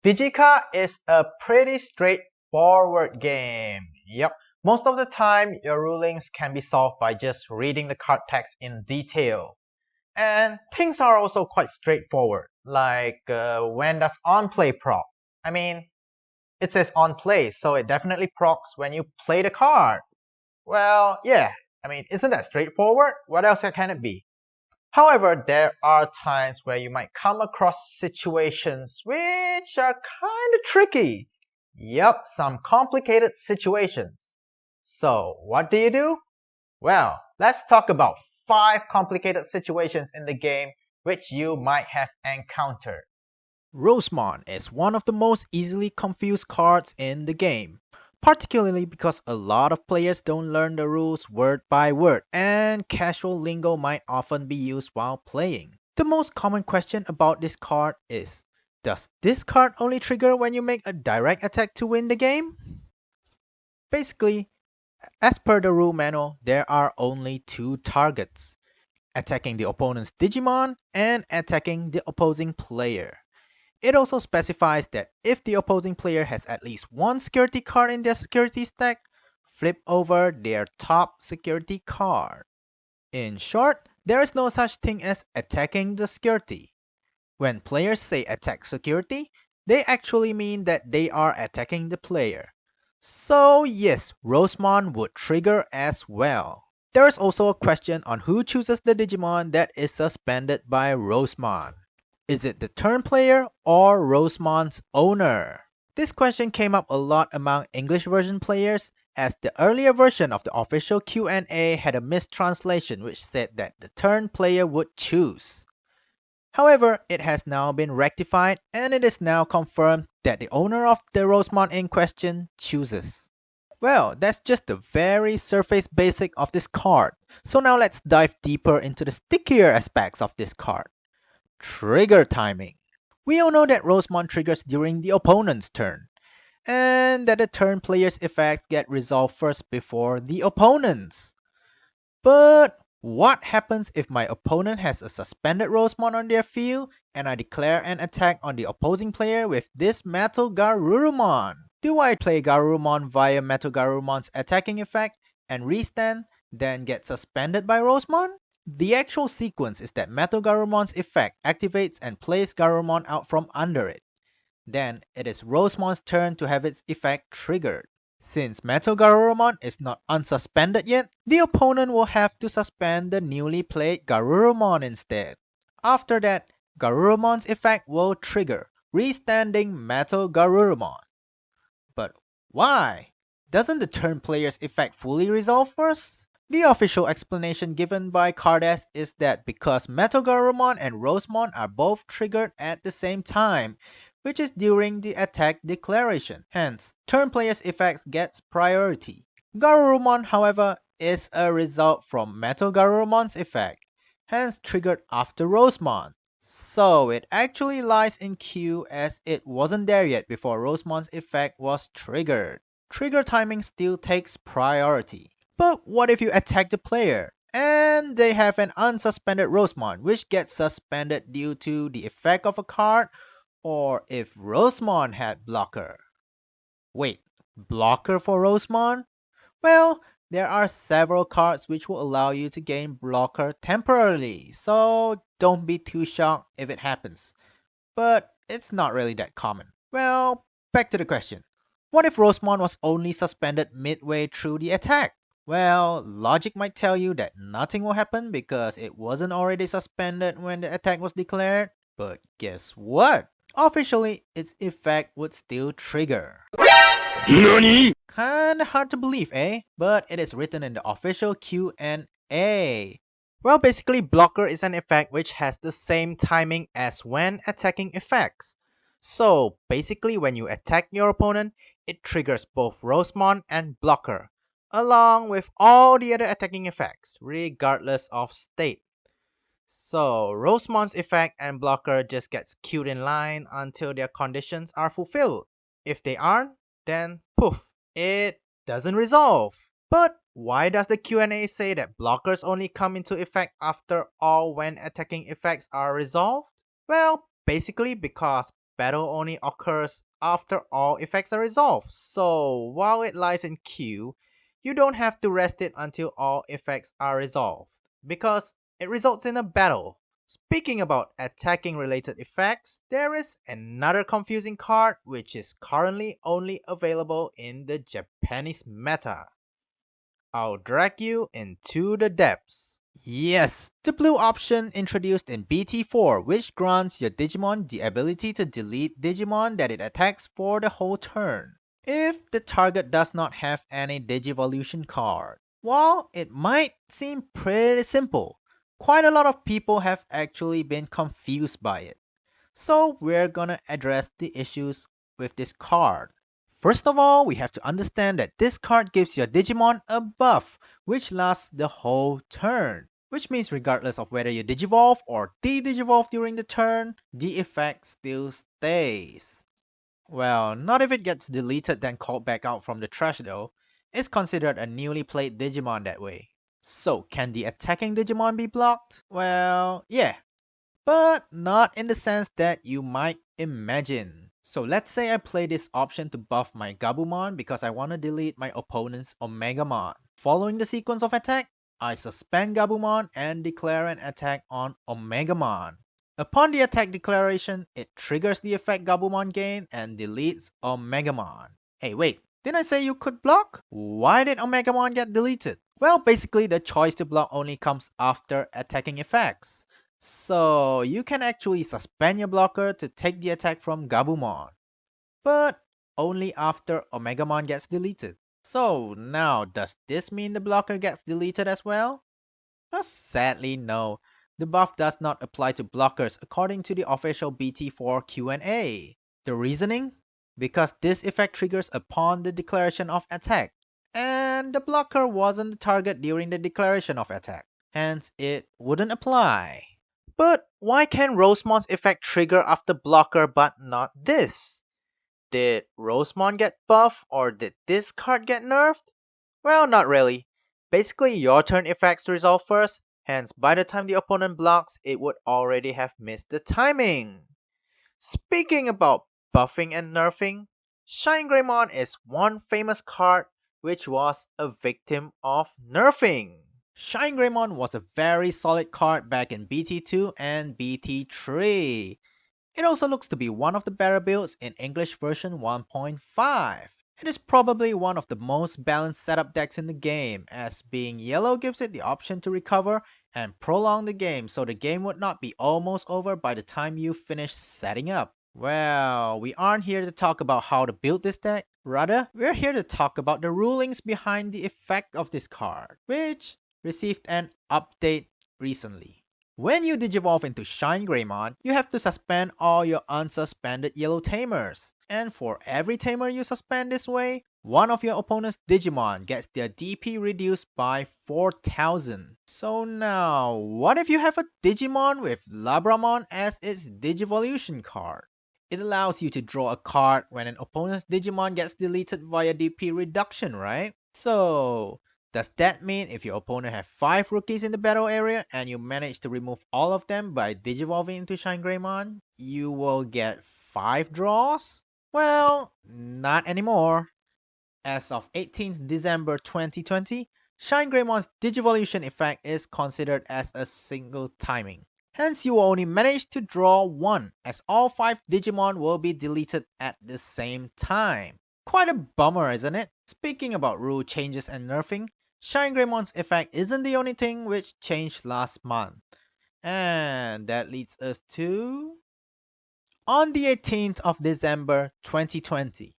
DigiCa is a pretty straightforward game. Yep, most of the time your rulings can be solved by just reading the card text in detail. And things are also quite straightforward, like when does on play proc? I mean, it says on play, so it definitely procs when you play the card. Well, yeah, I mean, isn't that straightforward? What else can it be? However, there are times where you might come across situations which are kind of tricky. Yup, some complicated situations. So, what do? Well, let's talk about 5 complicated situations in the game which you might have encountered. Rosemon is one of the most easily confused cards in the game, particularly because a lot of players don't learn the rules word by word, and casual lingo might often be used while playing. The most common question about this card is, does this card only trigger when you make a direct attack to win the game? Basically, as per the rule manual, there are only two targets: attacking the opponent's Digimon and attacking the opposing player. It also specifies that if the opposing player has at least one security card in their security stack, flip over their top security card. In short, there is no such thing as attacking the security. When players say attack security, they actually mean that they are attacking the player. So yes, Rosemon would trigger as well. There is also a question on who chooses the Digimon that is suspended by Rosemon. Is it the turn player or Rosemon's owner? This question came up a lot among English version players, as the earlier version of the official Q&A had a mistranslation which said that the turn player would choose. However, it has now been rectified and it is now confirmed that the owner of the Rosemon in question chooses. Well, that's just the very surface basic of this card. So now let's dive deeper into the stickier aspects of this card. Trigger timing. We all know that Rosemon triggers during the opponent's turn, and that the turn player's effects get resolved first before the opponent's. But what happens if my opponent has a suspended Rosemon on their field and I declare an attack on the opposing player with this Metal Garurumon? Do I play Garurumon via Metal Garurumon's attacking effect and restand, then get suspended by Rosemon? The actual sequence is that Metal Garurumon's effect activates and plays Garurumon out from under it. Then it is Rosemon's turn to have its effect triggered. Since Metal Garurumon is not unsuspended yet, the opponent will have to suspend the newly played Garurumon instead. After that, Garurumon's effect will trigger, restanding Metal Garurumon. But why? Doesn't the turn player's effect fully resolve first? The official explanation given by Cardass is that because Metal Garurumon and Rosemon are both triggered at the same time, which is during the attack declaration. Hence, turn player's effects gets priority. Garurumon, however, is a result from Metal Garurumon's effect, hence triggered after Rosemon. So it actually lies in queue as it wasn't there yet before Rosemon's effect was triggered. Trigger timing still takes priority. But what if you attack the player and they have an unsuspended Rosemon which gets suspended due to the effect of a card, or if Rosemon had blocker? Wait, blocker for Rosemon? Well, there are several cards which will allow you to gain blocker temporarily, so don't be too shocked if it happens. But it's not really that common. Well, back to the question. What if Rosemon was only suspended midway through the attack? Well, logic might tell you that nothing will happen because it wasn't already suspended when the attack was declared. But guess what? Officially, its effect would still trigger. NANI?! Kinda hard to believe, eh? But it is written in the official Q&A. Well, basically, blocker is an effect which has the same timing as when attacking effects. So, basically, when you attack your opponent, it triggers both Rosemon and blocker, along with all the other attacking effects, regardless of state. So, Rosemon's effect and blocker just gets queued in line until their conditions are fulfilled. If they aren't, then poof, it doesn't resolve. But why does the Q&A say that blockers only come into effect after all when attacking effects are resolved? Well, basically because battle only occurs after all effects are resolved, so while it lies in queue, you don't have to rest it until all effects are resolved, because it results in a battle. Speaking about attacking related effects, there is another confusing card which is currently only available in the Japanese meta. I'll drag you into the depths. Yes, the blue option introduced in BT4, which grants your Digimon the ability to delete Digimon that it attacks for the whole turn, if the target does not have any Digivolution card. While it might seem pretty simple, quite a lot of people have actually been confused by it. So we're gonna address the issues with this card. First of all, we have to understand that this card gives your Digimon a buff, which lasts the whole turn. Which means regardless of whether you Digivolve or de-Digivolve during the turn, the effect still stays. Well, not if it gets deleted then called back out from the trash though. It's considered a newly played Digimon that way. So, can the attacking Digimon be blocked? Well, yeah, but not in the sense that you might imagine. So let's say I play this option to buff my Gabumon because I want to delete my opponent's Omegamon. Following the sequence of attack, I suspend Gabumon and declare an attack on Omegamon. Upon the attack declaration, it triggers the effect Gabumon gain and deletes Omegamon. Hey wait, didn't I say you could block? Why did Omegamon get deleted? Well, basically the choice to block only comes after attacking effects. So you can actually suspend your blocker to take the attack from Gabumon, but only after Omegamon gets deleted. So now, does this mean the blocker gets deleted as well? Well, sadly no. The buff does not apply to blockers according to the official BT4 Q&A. The reasoning? Because this effect triggers upon the declaration of attack, and the blocker wasn't the target during the declaration of attack, hence it wouldn't apply. But why can Rosemon's effect trigger after blocker but not this? Did Rosemon get buffed or did this card get nerfed? Well, not really. Basically, your turn effects resolve first, hence by the time the opponent blocks, it would already have missed the timing. Speaking about buffing and nerfing, ShineGreymon is one famous card which was a victim of nerfing. ShineGreymon was a very solid card back in BT2 and BT3. It also looks to be one of the better builds in English version 1.5. It is probably one of the most balanced setup decks in the game, as being yellow gives it the option to recover and prolong the game so the game would not be almost over by the time you finish setting up. Well, we aren't here to talk about how to build this deck, rather, we're here to talk about the rulings behind the effect of this card, which received an update recently. When you Digivolve into ShineGreymon, you have to suspend all your unsuspended yellow tamers. And for every tamer you suspend this way, one of your opponent's Digimon gets their DP reduced by 4,000. So now, what if you have a Digimon with Labramon as its Digivolution card? It allows you to draw a card when an opponent's Digimon gets deleted via DP reduction, right? So, does that mean if your opponent has 5 rookies in the battle area and you manage to remove all of them by Digivolving into ShineGreymon, you will get 5 draws? Well, not anymore. As of 18th December 2020, ShineGreymon's Digivolution effect is considered as a single timing. Hence, you will only manage to draw 1, as all 5 Digimon will be deleted at the same time. Quite a bummer, isn't it? Speaking about rule changes and nerfing, ShineGreymon's effect isn't the only thing which changed last month. And that leads us to... On the 18th of December 2020,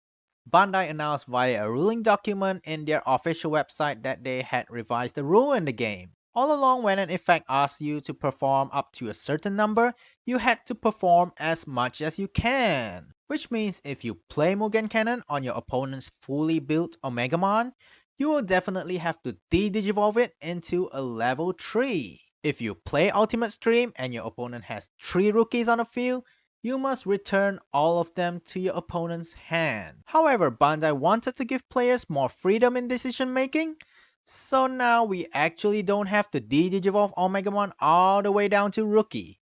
Bandai announced via a ruling document in their official website that they had revised the rule in the game. All along, when an effect asks you to perform up to a certain number, you had to perform as much as you can. Which means if you play Mugen Cannon on your opponent's fully built Omegamon, you will definitely have to de-Digivolve it into a level 3. If you play Ultimate Stream and your opponent has 3 rookies on the field, you must return all of them to your opponent's hand. However, Bandai wanted to give players more freedom in decision making, so now we actually don't have to de-Digivolve Omegamon all the way down to rookie.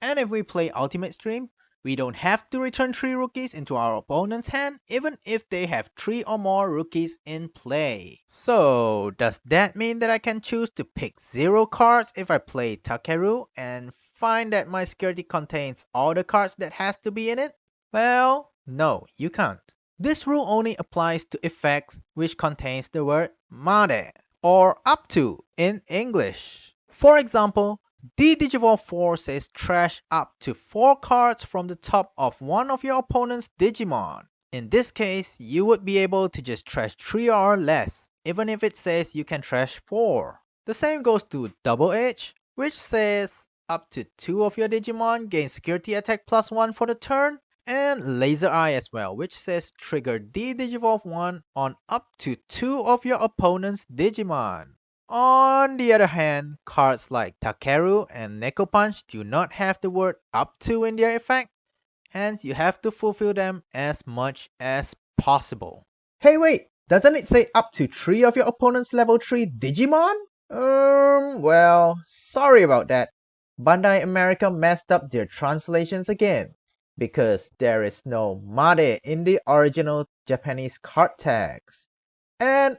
And if we play Ultimate Stream, We don't have to return 3 rookies into our opponent's hand even if they have 3 or more rookies in play. So does that mean that I can choose to pick 0 cards if I play Takeru and find that my security contains all the cards that has to be in it? Well, no, you can't. This rule only applies to effects which contains the word made or up to in English. For example, the Digivolve 4 says trash up to 4 cards from the top of one of your opponent's Digimon. In this case, you would be able to just trash 3 or less, even if it says you can trash 4. The same goes to Double Edge, which says up to 2 of your Digimon gain security attack +1 for the turn, and Laser Eye as well, which says trigger the Digivolve 1 on up to 2 of your opponent's Digimon. On the other hand, cards like Takeru and Neko Punch do not have the word up to in their effect, hence you have to fulfill them as much as possible. Hey wait, doesn't it say up to 3 of your opponent's level 3 Digimon? Well, sorry about that. Bandai America messed up their translations again, because there is no made in the original Japanese card text. And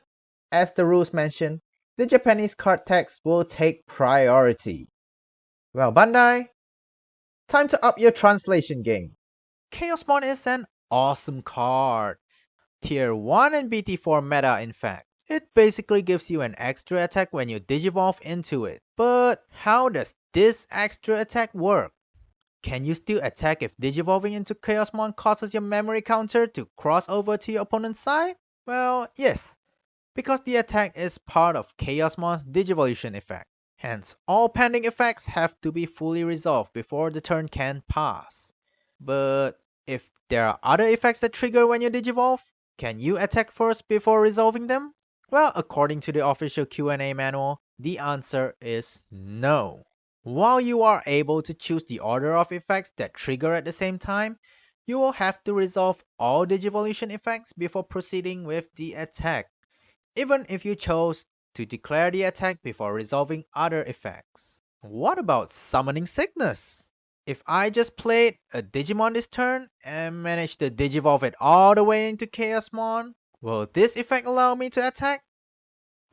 as the rules mention, the Japanese card text will take priority. Well, Bandai, time to up your translation game. Chaosmon is an awesome card. Tier 1 and BT4 meta in fact. It basically gives you an extra attack when you digivolve into it. But how does this extra attack work? Can you still attack if digivolving into Chaosmon causes your memory counter to cross over to your opponent's side? Well, yes, because the attack is part of Chaosmon's Digivolution effect. Hence, all pending effects have to be fully resolved before the turn can pass. But if there are other effects that trigger when you digivolve, can you attack first before resolving them? Well, according to the official Q&A manual, the answer is no. While you are able to choose the order of effects that trigger at the same time, you will have to resolve all Digivolution effects before proceeding with the attack, even if you chose to declare the attack before resolving other effects. What about Summoning Sickness? If I just played a Digimon this turn and managed to digivolve it all the way into Chaosmon, will this effect allow me to attack?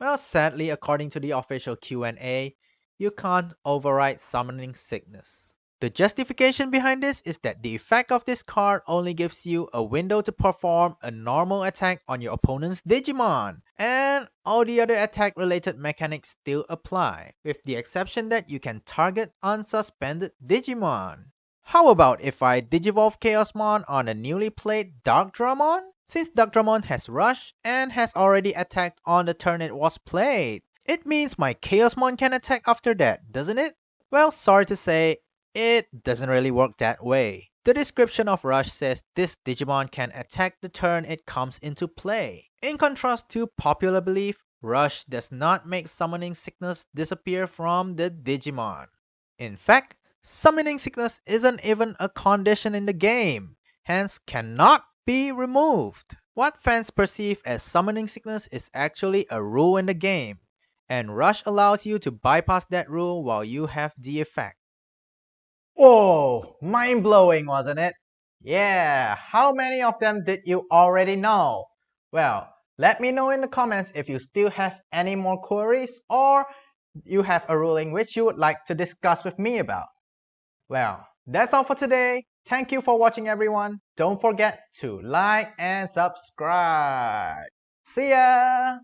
Well, sadly, according to the official Q&A, you can't override Summoning Sickness. The justification behind this is that the effect of this card only gives you a window to perform a normal attack on your opponent's Digimon, and all the other attack related mechanics still apply, with the exception that you can target unsuspended Digimon. How about if I digivolve Chaosmon on a newly played Darkdramon? Since Darkdramon has Rush and has already attacked on the turn it was played, it means my Chaosmon can attack after that, doesn't it? Well, sorry to say, it doesn't really work that way. The description of Rush says this Digimon can attack the turn it comes into play. In contrast to popular belief, Rush does not make Summoning Sickness disappear from the Digimon. In fact, Summoning Sickness isn't even a condition in the game, hence cannot be removed. What fans perceive as Summoning Sickness is actually a rule in the game, and Rush allows you to bypass that rule while you have the effect. Whoa, mind-blowing, wasn't it? Yeah, how many of them did you already know? Well, let me know in the comments if you still have any more queries or you have a ruling which you would like to discuss with me about. Well, that's all for today. Thank you for watching everyone. Don't forget to like and subscribe. See ya!